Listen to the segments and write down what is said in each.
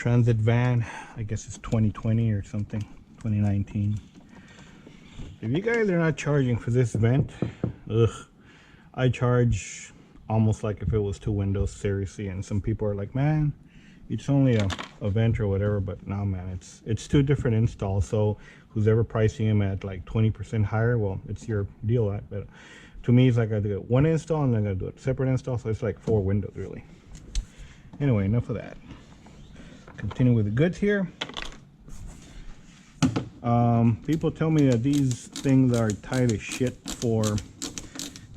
transit van. I guess it's 2020 or something, 2019. If you guys are not charging for this vent, ugh, I charge almost like if it was two windows, seriously. And some people are like, man, it's only a vent or whatever, but no, man, it's two different installs. So who's ever pricing them at like 20% higher, well, it's your deal. But to me, it's like I do one install and then I gotta do a separate install, so it's like 4 windows really. Anyway, enough of that. Continue with the goods here. People tell me that these things are tight as shit for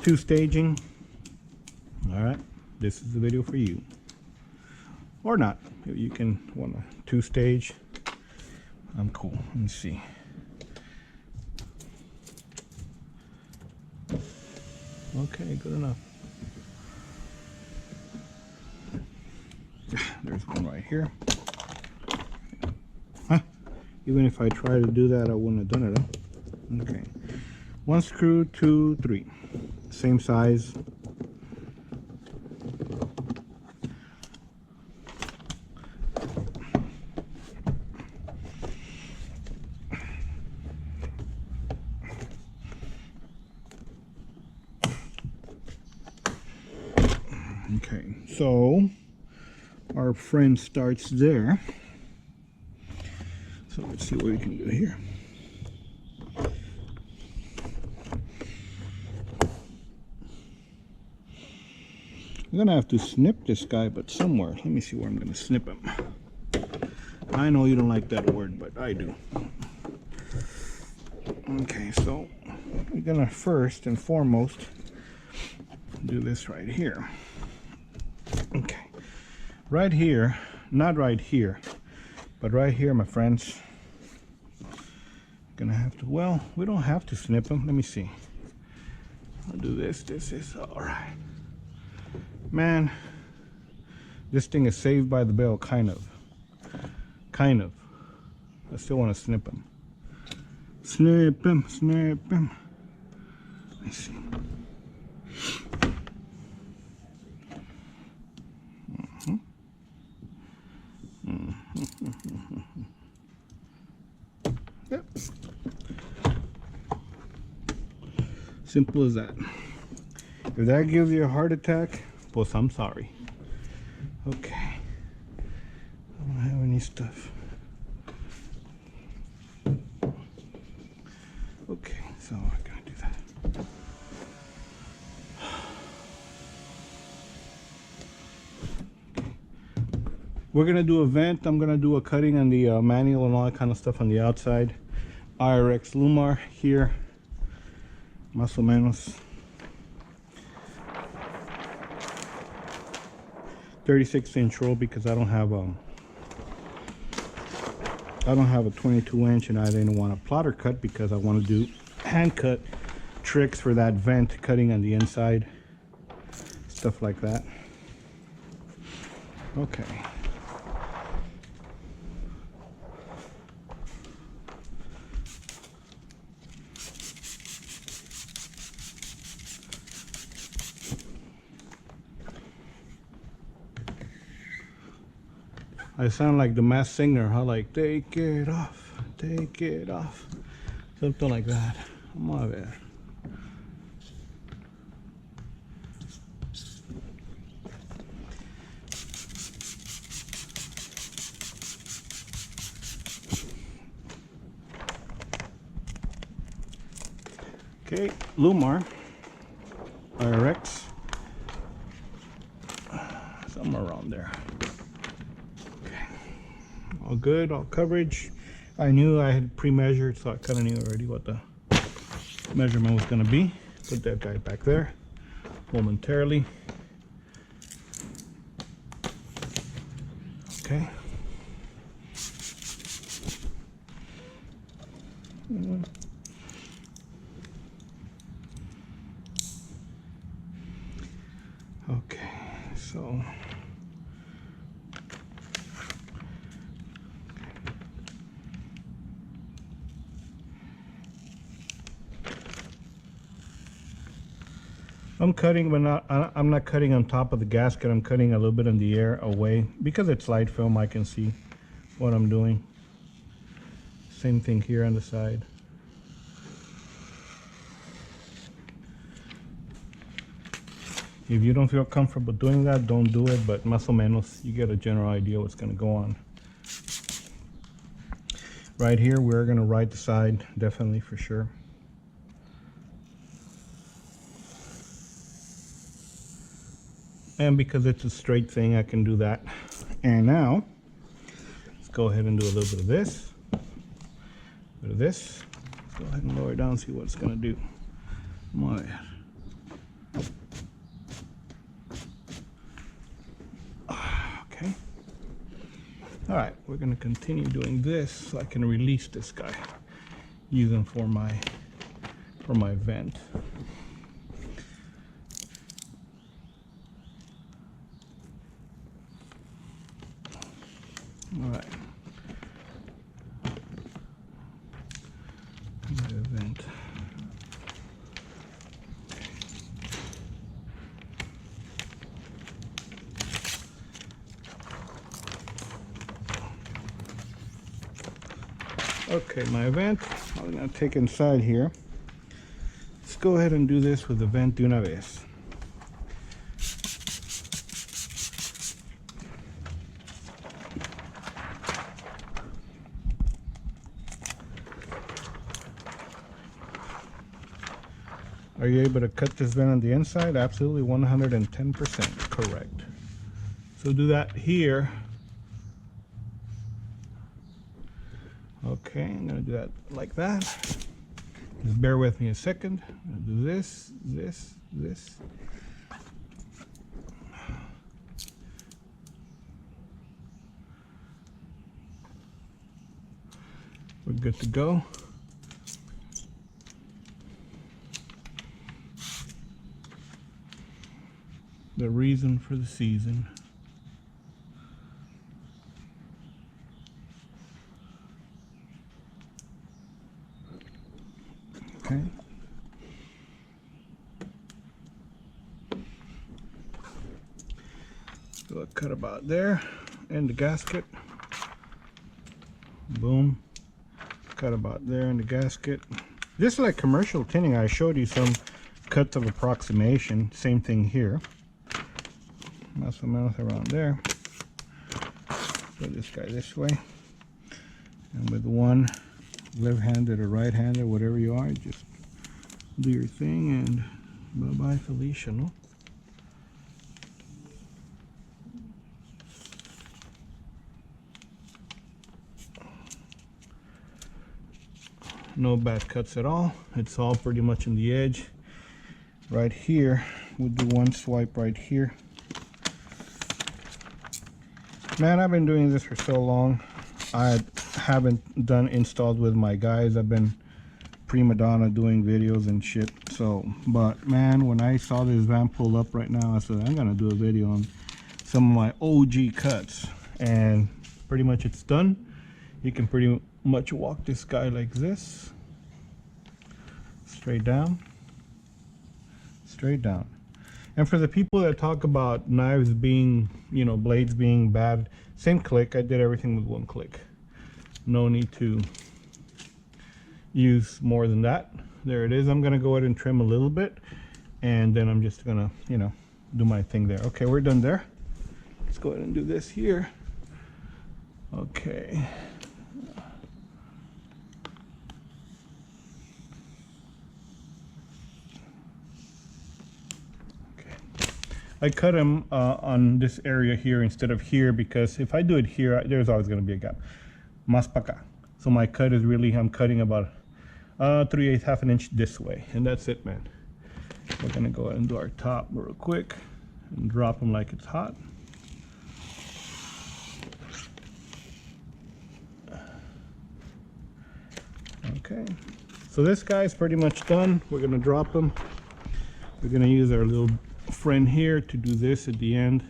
2 staging. All right, this is the video for you, or not. You can want a 2 stage. I'm cool. Let me see. Okay, good enough. There's one right here. Huh? Even if I try to do that, I wouldn't have done it, huh? Okay. 1 screw, 2, 3. Same size. Okay, so our friend starts there. So let's see what we can do here. I'm gonna have to snip this guy, but somewhere. Let me see where I'm gonna snip him. I know you don't like that word, but I do. Okay, so we're gonna first and foremost do this right here. Okay, right here, not right here, but right here, my friends. Gonna have to, well, we don't have to snip them. Let me see. I'll do this. This is all right. Man, this thing is saved by the bell, kind of. Kind of. I still want to snip him. Snip him, snip him. Let me see. Yep. Simple as that. If that gives you a heart attack, well, I'm sorry. Okay. I don't have any stuff. Okay, so I gotta do that. We're gonna do a vent. I'm gonna do a cutting on the manual and all that kind of stuff on the outside. IRX Lumar here, más o menos. 36-inch roll because I don't have a 22-inch, and I didn't want a plotter cut because I want to do hand cut tricks for that vent, cutting on the inside, stuff like that. Okay. I sound like the Masked Singer, huh? Like, take it off, something like that. Vamos a ver. Okay, Lumar IRX, somewhere around there. All good, all coverage. I knew I had pre-measured, so I kind of knew already what the measurement was going to be. Put that guy back there momentarily. Okay. Okay, so I'm cutting, but I'm not cutting on top of the gasket. I'm cutting a little bit in the air away because it's light film. I can see what I'm doing. Same thing here on the side. If you don't feel comfortable doing that, don't do it, but más o menos you get a general idea what's going to go on. Right here, we're going to ride the side, definitely, for sure. And because it's a straight thing, I can do that. And now, let's go ahead and do a little bit of this. A bit of this. Let's go ahead and lower it down and see what it's going to do. My. Okay. All right, we're going to continue doing this so I can release this guy. Use him for my vent. All right. My vent. Okay, my vent, I'm going to take inside here. Let's go ahead and do this with the vent de una vez. Are you able to cut this vent on the inside? Absolutely, 110% correct. So do that here. Okay, I'm gonna do that like that. Just bear with me a second. I'm gonna do this, this, this. We're good to go. The reason for the season. Okay. So I'll cut about there, and the gasket. Boom. Cut about there in the gasket. Just like commercial tinting, I showed you some cuts of approximation. Same thing here. Más o menos around there. Put this guy this way. And with one left-handed or right-handed, whatever you are, just do your thing and bye-bye Felicia, no? No bad cuts at all. It's all pretty much in the edge. Right here, we'll do one swipe right here. Man, I've been doing this for so long. I haven't done installs with my guys. I've been prima donna doing videos and shit. So, but man, when I saw this van pull up right now, I said I'm gonna do a video on some of my OG cuts, and pretty much it's done. You can pretty much walk this guy like this, straight down, straight down. And for the people that talk about knives being, you know, blades being bad, same click. I did everything with one click. No need to use more than that. There it is. I'm gonna go ahead and trim a little bit, and then I'm just gonna, you know, do my thing there. Okay, we're done there. Let's go ahead and do this here. Okay. I cut them on this area here instead of here, because if I do it here, there's always going to be a gap. Más pa acá. So my cut is really, I'm cutting about 3/8, half an inch this way, and that's it, man. We're going to go ahead and do our top real quick and drop them like it's hot. Okay, so this guy's pretty much done. We're going to drop them. We're going to use our little friend here to do this at the end,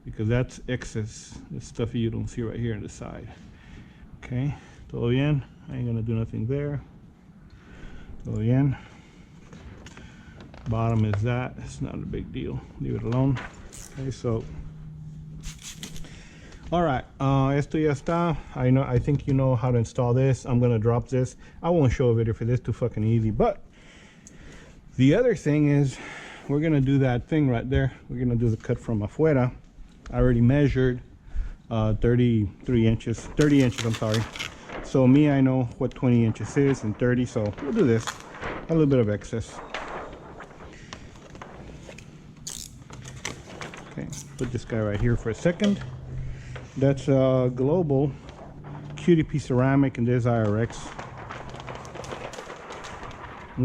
because that's excess. This stuff you don't see right here on the side. Okay, todo bien. I ain't gonna do nothing there. Todo bien. Bottom is that. It's not a big deal. Leave it alone. Okay, so All right, esto ya está. I think you know how to install this. I'm gonna drop this. I won't show a video for this, too fucking easy. But the other thing is, we're gonna do that thing right there. We're gonna do the cut from afuera. I already measured 30 inches, I'm sorry. So me, I know what 20 inches is and 30, so we'll do this. A little bit of excess. Okay, put this guy right here for a second. That's Global QTP ceramic, and there's IRX.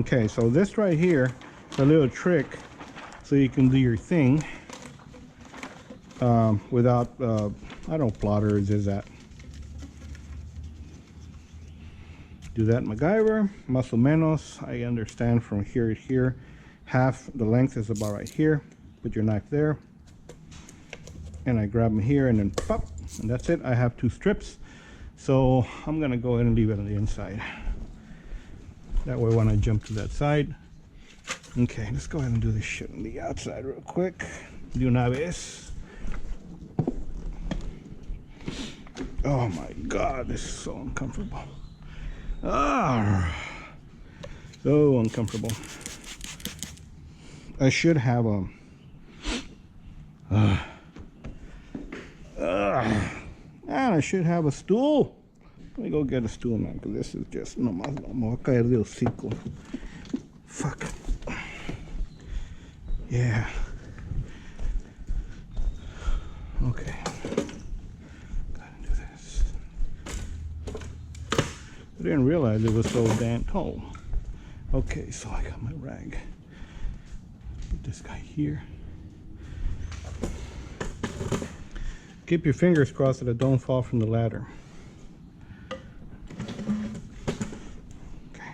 Okay, so this right here is a little trick so you can do your thing without, I don't know, plotters is that. Do that MacGyver, más o menos. I understand from here to here. Half the length is about right here. Put your knife there. And I grab them here and then pop. And that's it. I have 2 strips. So I'm going to go ahead and leave it on the inside. That way when I jump to that side. Okay, let's go ahead and do this shit on the outside real quick. De una vez. Oh my God, this is so uncomfortable. Ah, so uncomfortable. I should have a and I should have a stool. Let me go get a stool now, because this is just no más, no me voy a caer de hocico. Fuck. Yeah. Okay. Gotta do this. I didn't realize it was so damn tall. Okay, so I got my rag. Put this guy here. Keep your fingers crossed that it don't fall from the ladder. Okay.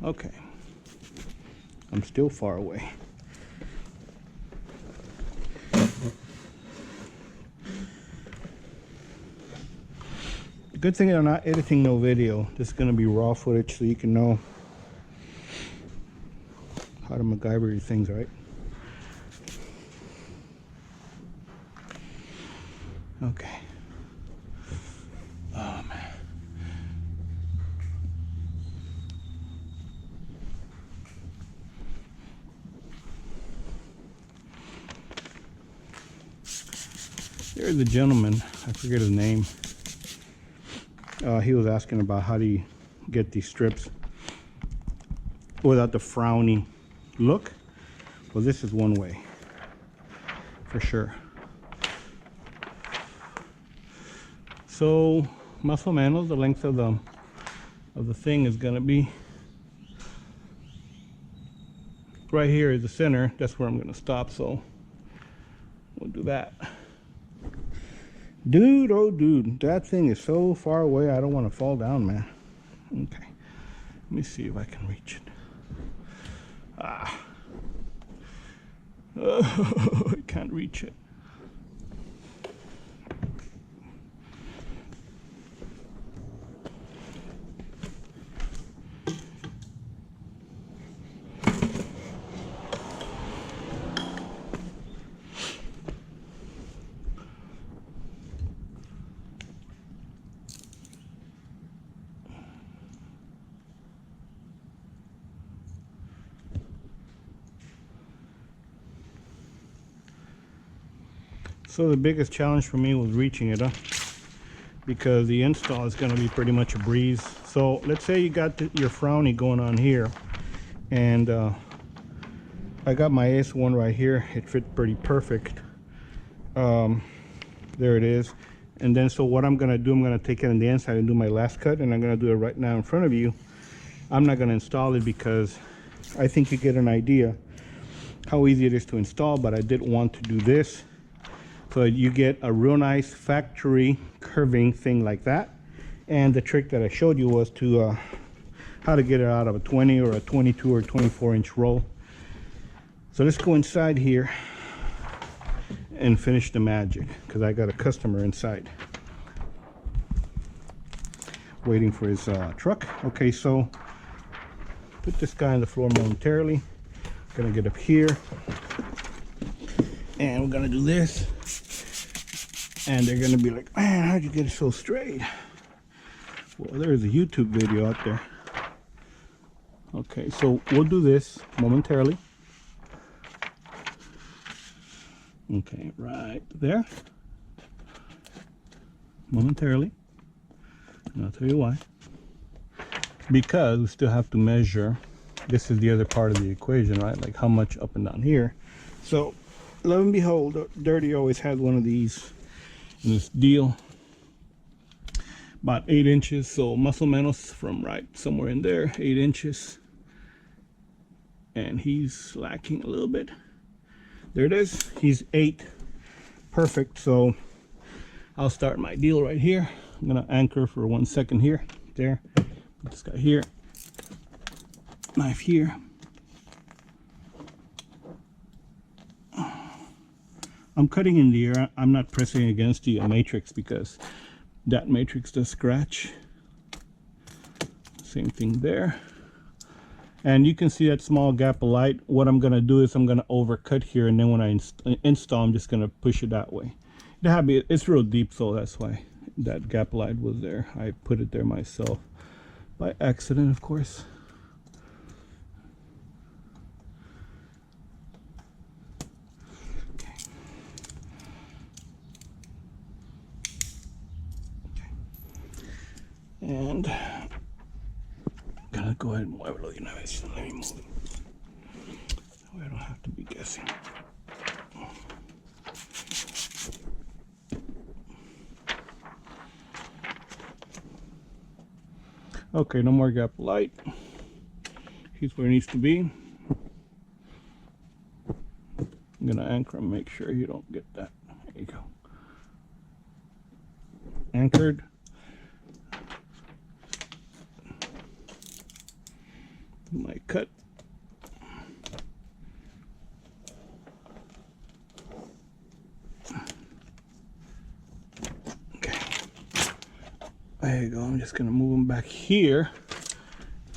Okay. I'm still far away. Good thing I'm not editing no video. This is going to be raw footage so you can know how to MacGyver your things, right? Okay. Oh man. There's a gentleman, I forget his name. He was asking about how do you get these strips without the frowny look. Well, this is one way for sure. So más o menos the length of the thing is gonna be right here is the center. That's where I'm gonna stop, so we'll do that. Dude, oh dude, that thing is so far away, I don't want to fall down, man. Okay, let me see if I can reach it. Ah. Oh, I can't reach it. So the biggest challenge for me was reaching it, because the install is going to be pretty much a breeze. So let's say you got your frowny going on here, and I got my S1 right here. It fit pretty perfect. There it is. And then so what I'm going to do, I'm going to take it on the inside and do my last cut, and I'm going to do it right now in front of you. I'm not going to install it because I think you get an idea how easy it is to install, but I did want to do this. So you get a real nice factory curving thing like that. And the trick that I showed you was to how to get it out of a 20 or a 22 or 24 inch roll. So let's go inside here and finish the magic, because I got a customer inside waiting for his truck. Okay, so put this guy on the floor momentarily. Gonna get up here. And we're gonna do this, and they're gonna be like, man, how'd you get it so straight? Well, there's a YouTube video out there. Okay, so we'll do this momentarily. Okay, right there. Momentarily. And I'll tell you why. Because we still have to measure. This is the other part of the equation, right? Like how much up and down here. So, lo and behold, Dirty always had one of these in this deal. About 8 inches. So muscle menos from right somewhere in there, 8 inches. And he's lacking a little bit. There it is. He's 8. Perfect. So I'll start my deal right here. I'm gonna anchor for 1 second here. There. Put this guy here. Knife here. I'm cutting in the air. I'm not pressing against the matrix because that matrix does scratch. Same thing there. And you can see that small gap of light. What I'm gonna do is I'm gonna overcut here, and then when I install, I'm just gonna push it that way. It's real deep, so that's why that gap of light was there. I put it there myself by accident, of course. Okay. And gonna go ahead and muévelo de una vez. Let me move. I don't have to be guessing. Okay, no more gap light. Here's where it needs to be. I'm gonna anchor and make sure you don't get that. There you go. Anchored. My cut. Okay. There you go. I'm just gonna move them back here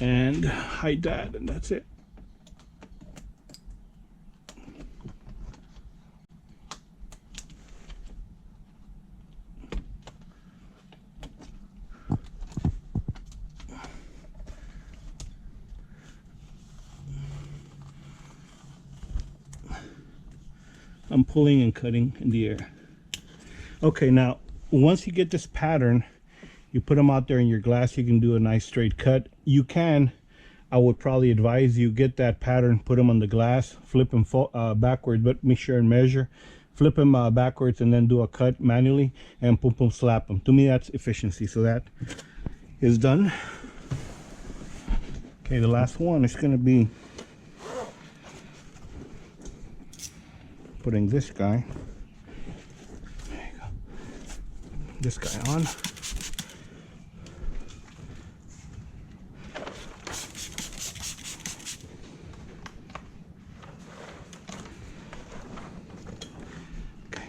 and hide that, and that's it. I'm pulling and cutting in the air. Okay, now once you get this pattern, you put them out there in your glass, you can do a nice straight cut. You can, I would probably advise you get that pattern, put them on the glass, flip them backwards, but make sure and measure. Flip them backwards and then do a cut manually and boom, boom, slap them. To me, that's efficiency. So that is done. Okay, the last one is going to be putting this guy, there you go, this guy on. Okay.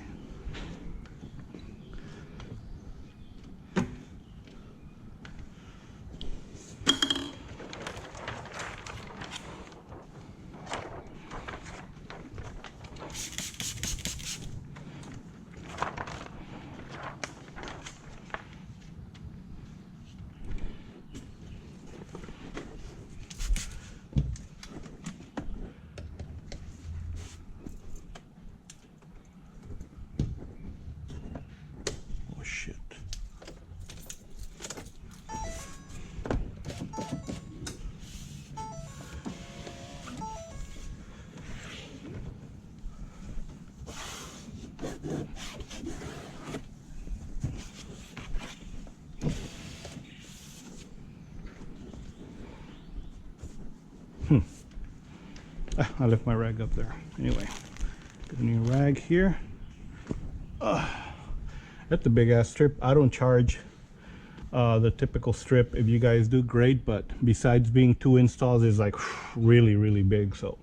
I left my rag up there. Anyway, get a new rag here. That's a big ass strip. I don't charge the typical strip. If you guys do, great, but besides being 2 installs, is like really big. So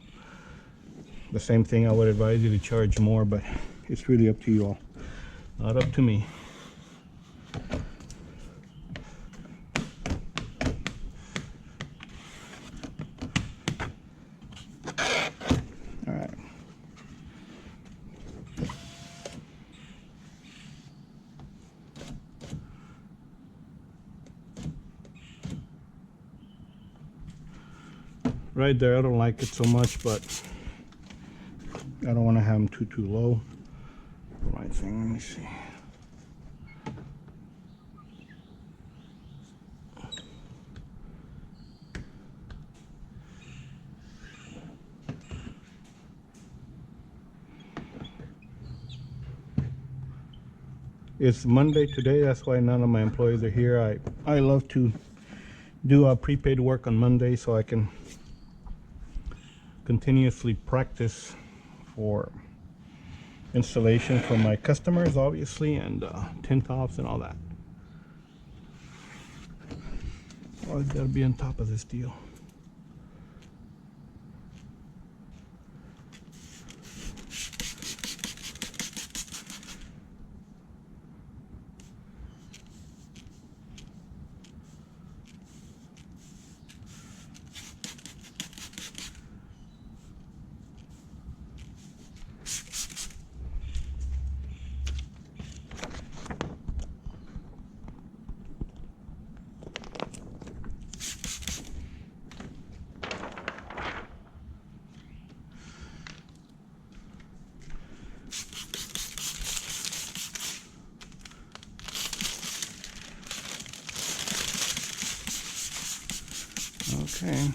the same thing, I would advise you to charge more, but it's really up to you all, not up to me. right there. I don't like it so much, but I don't want to have them too low. Right thing. Let me see. It's Monday today, that's why none of my employees are here. I love to do prepaid work on Monday so I can continuously practice for installation for my customers, obviously, and tint offs and all that. Always gotta be on top of this deal. Okay.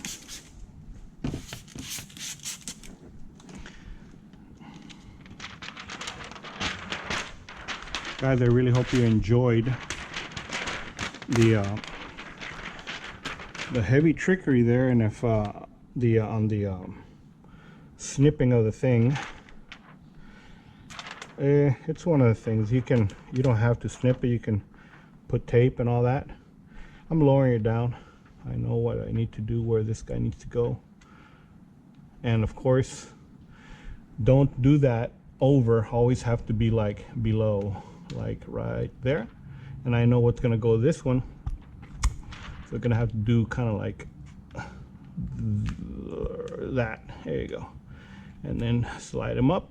Guys, I really hope you enjoyed the heavy trickery there, and if on the snipping of the thing, it's one of the things you don't have to snip it. You can put tape and all that. I'm lowering it down. I know what I need to do, where this guy needs to go, and of course don't do that over. Always have to be like below, like right there. And I know what's gonna go this one, so we're gonna have to do kind of like that. There you go. And then slide them up,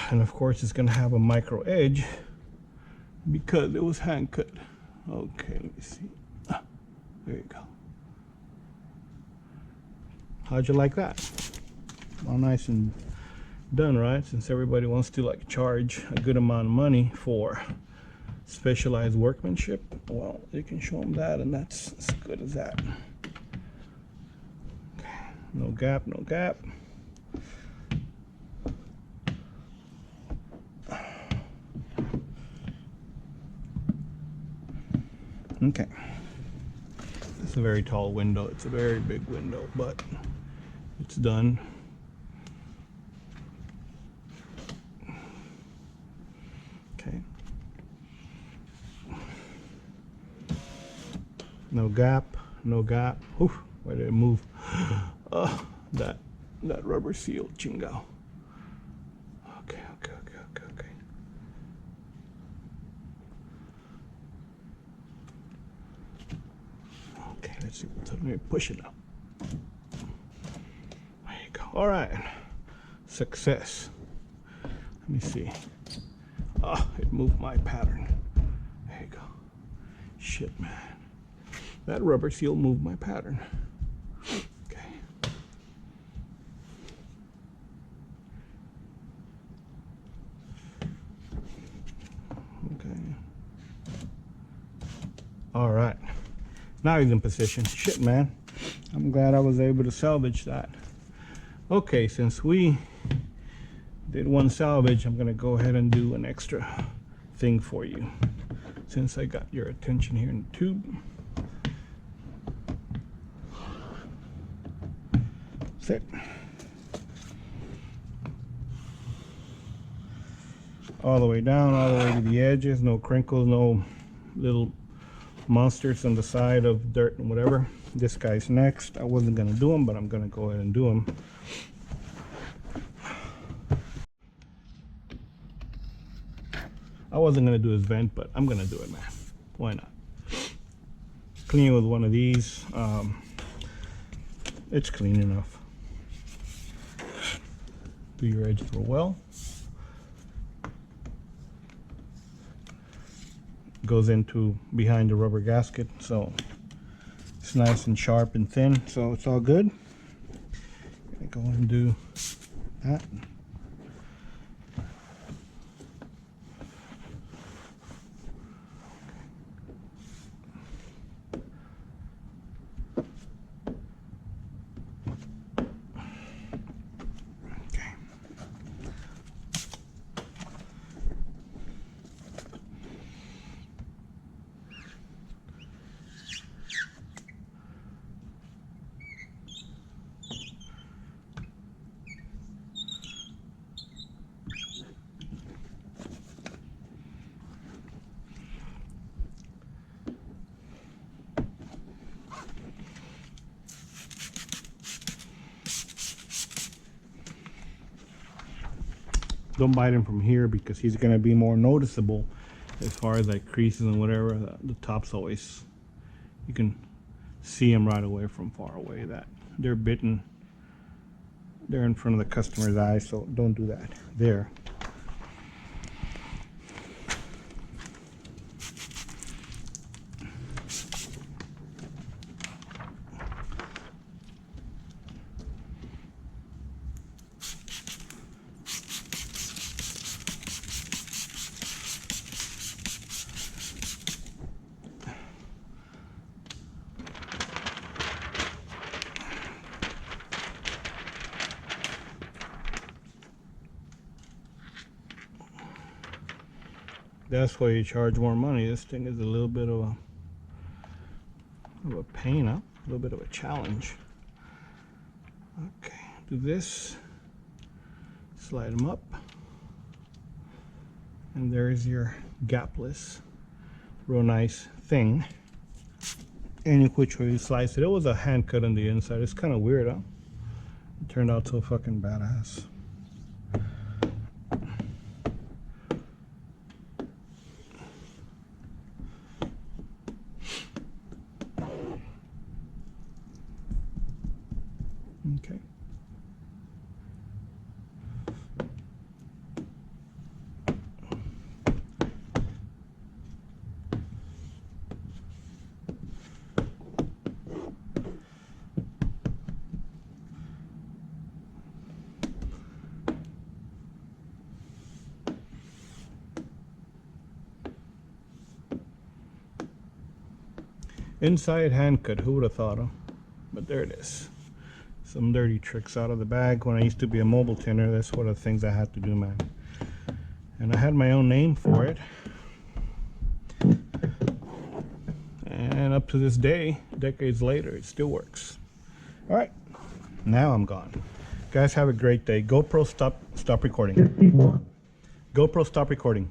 and of course it's gonna have a micro edge because it was hand cut. Okay, let me see. There you go. How'd you like that? All nice and done, right? Since everybody wants to like charge a good amount of money for specialized workmanship, well, you can show them that, and that's as good as that. Okay. No gap, no gap. Okay. It's a very tall window. It's a very big window, but it's done. Okay. No gap, no gap. Oof, why did it move? That rubber seal, chingo. Okay. Okay, let's see. Let me push it up. There you go. All right. Success. Let me see. It moved my pattern. There you go. Shit, man. That rubber seal moved my pattern. Okay. Okay. All right. Now he's in position. Shit, man. I'm glad I was able to salvage that. Okay, since we did one salvage, I'm gonna go ahead and do an extra thing for you. Since I got your attention here in the tube. That's it. All the way down, all the way to the edges. No crinkles, no little monsters on the side of dirt and whatever. This guy's next. I wasn't gonna do him, but I'm gonna go ahead and do him. I wasn't gonna do his vent, but I'm gonna do it, man. Why not? Clean with one of these. It's clean enough. Do your edges real well. Goes into behind the rubber gasket, so It's nice and sharp and thin, so it's all good. Gonna go and do that. Don't bite him from here because he's going to be more noticeable as far as like creases and whatever. The top's always, you can see them right away from far away that they're bitten. They're in front of the customer's eyes, so don't do that. There. That's why you charge more money. This thing is a little bit of a pain, huh? A little bit of a challenge. Okay, do this. Slide them up. And there's your gapless, real nice thing. Any which way you slice it. It was a hand cut on the inside. It's kind of weird, huh? It turned out so fucking badass. Okay. Inside hand cut, who would have thought of? But there it is. Some dirty tricks out of the bag. When I used to be a mobile tinner, that's one of the things I had to do, man. And I had my own name for it. And up to this day, decades later, it still works. All right, now I'm gone. Guys, have a great day. GoPro, stop recording. GoPro, stop recording.